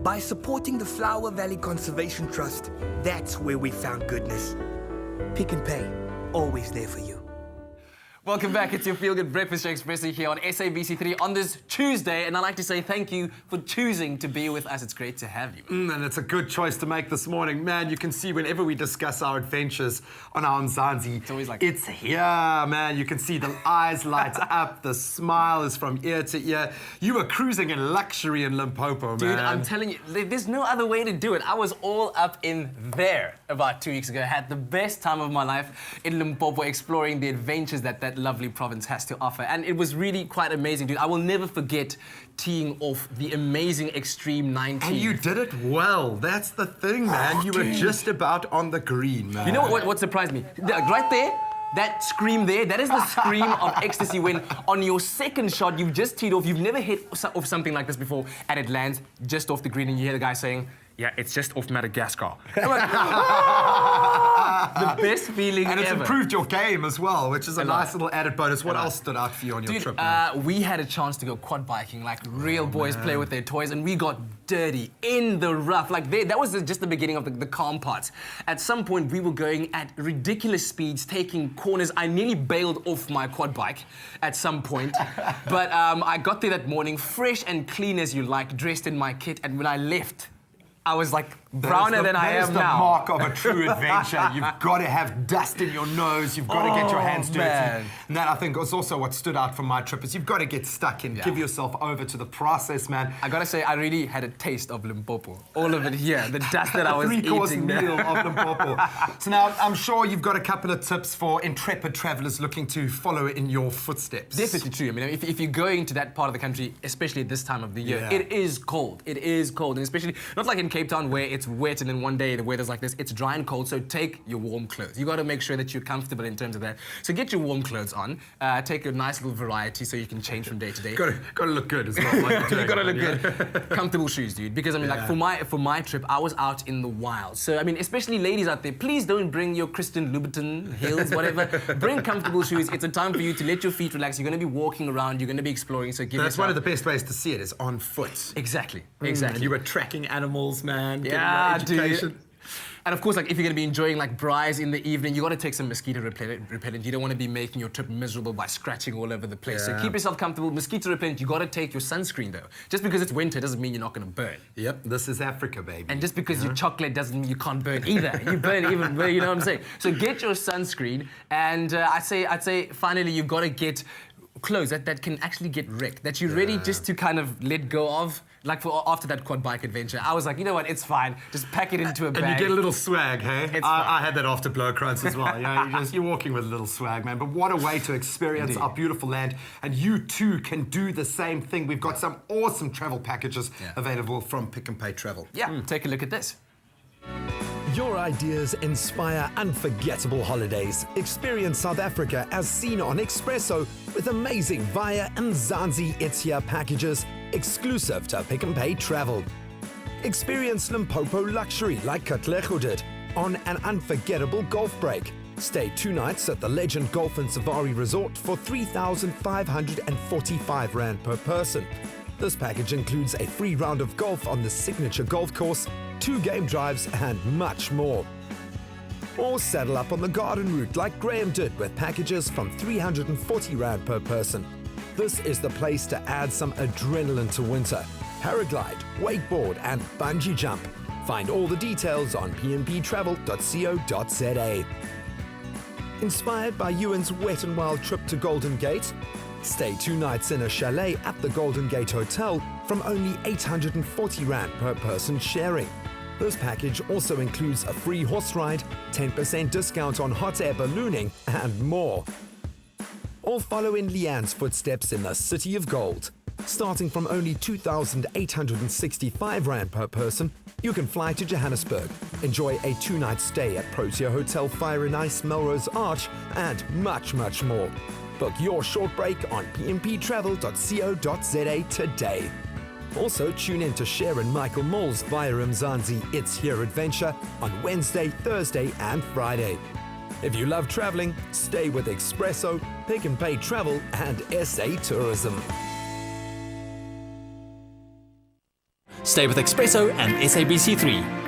By supporting the Flower Valley Conservation Trust, that's where we found goodness. Pick and Pay, always there for you. Welcome back. It's your Feel Good Breakfast Show Expresso here on SABC3 on this Tuesday. And I'd like to say thank you for choosing to be with us. It's great to have you. And it's a good choice to make this morning. Man, you can see whenever we discuss our adventures on our Mzansi, it's always like it's here, man. You can see the eyes light up. The smile is from ear to ear. You were cruising in luxury in Limpopo, man. Dude, I'm telling you, there's no other way to do it. I was all up in there about 2 weeks ago. I had the best time of my life in Limpopo exploring the adventures that lovely province has to offer. And it was really quite amazing, dude. I will never forget teeing off the amazing Extreme 19. And you did it well. That's the thing, man. You were just about on the green, man. You know what surprised me? Right there, that scream there, that is the scream of ecstasy when on your second shot, you've just teed off, you've never hit off something like this before, and it lands just off the green, and you hear the guy saying, yeah, it's just off Madagascar. I'm like, the best feeling ever. And it's improved your game as well, which is a nice little added bonus. What else stood out for you on your trip, man? We had a chance to go quad biking, like real boys play with their toys, and we got dirty in the rough. Like that was just the beginning of the calm parts. At some point, we were going at ridiculous speeds, taking corners. I nearly bailed off my quad bike at some point, but I got there that morning, fresh and clean as you like, dressed in my kit, and when I left, I was like browner than I am now. That is the mark of a true adventure. You've got to have dust in your nose. You've got to get your hands dirty. Man. And that, I think, was also what stood out from my trip is you've got to get stuck in. Give yourself over to the process, man. I got to say, I really had a taste of Limpopo. All of it here. The dust that I was eating. Three-course meal of Limpopo. So now, I'm sure you've got a couple of tips for intrepid travelers looking to follow in your footsteps. Definitely true. I mean, if you're going to that part of the country, especially at this time of the year, it is cold. It is cold. And especially, not like in Cape Town where it's wet and then one day the weather's like this. It's dry and cold, so take your warm clothes. You got to make sure that you're comfortable in terms of that. So get your warm clothes on. Take a nice little variety so you can change from day to day. Got to look good as well. Like you got to look good. Comfortable shoes, dude. Because I mean, like for my trip, I was out in the wild. So I mean, especially ladies out there, please don't bring your Christian Louboutin heels, whatever. Bring comfortable shoes. It's a time for you to let your feet relax. You're going to be walking around. You're going to be exploring. So that's one of the best ways to see it is on foot. Exactly. And you were tracking animals, man. Yeah, education. Dude. And of course, like if you're going to be enjoying like braais in the evening, you got to take some mosquito repellent. You don't want to be making your trip miserable by scratching all over the place. So keep yourself comfortable. Mosquito repellent. You got to take your sunscreen though. Just because it's winter doesn't mean you're not going to burn. Yep, this is Africa, baby. And just because you're chocolate doesn't mean you can't burn either. You burn even, you know what I'm saying? So get your sunscreen, and I'd say finally you've got to get clothes that can actually get wrecked, that you're ready just to kind of let go of. Like after that quad bike adventure, I was like, you know what, it's fine. Just pack it into a bag. And you get a little swag, hey? I had that after Blow Crunch as well. You're walking with a little swag, man. But what a way to experience our beautiful land. And you too can do the same thing. We've got some awesome travel packages available from Pick and Pay Travel. Yeah, take a look at this. Your ideas inspire unforgettable holidays. Experience South Africa as seen on Expresso with amazing Via and Mzansi It's Here packages exclusive to Pick and Pay Travel. Experience Limpopo luxury like Katlego did on an unforgettable golf break. Stay 2 nights at the Legend Golf and Safari Resort for 3,545 Rand per person. This package includes a free round of golf on the signature golf course, 2 game drives and much more. Or saddle up on the garden route like Graham did with packages from 340 Rand per person. This is the place to add some adrenaline to winter. Paraglide, wakeboard and bungee jump. Find all the details on pnptravel.co.za. Inspired by Ewan's Wet and Wild trip to Golden Gate? Stay 2 nights in a chalet at the Golden Gate Hotel from only 840 Rand per person sharing. This package also includes a free horse ride, 10% discount on hot air ballooning, and more. All follow in Leanne's footsteps in the City of Gold. Starting from only 2,865 Rand per person, you can fly to Johannesburg, enjoy a 2-night stay at Protea Hotel Fire and Ice Melrose Arch, and much, much more. Book your short break on pnptravel.co.za today. Also, tune in to Sharon Michael Moll's Via Mzansi It's Here adventure on Wednesday, Thursday, and Friday. If you love traveling, stay with Expresso, Pick and Pay Travel, and SA Tourism. Stay with Expresso and SABC3.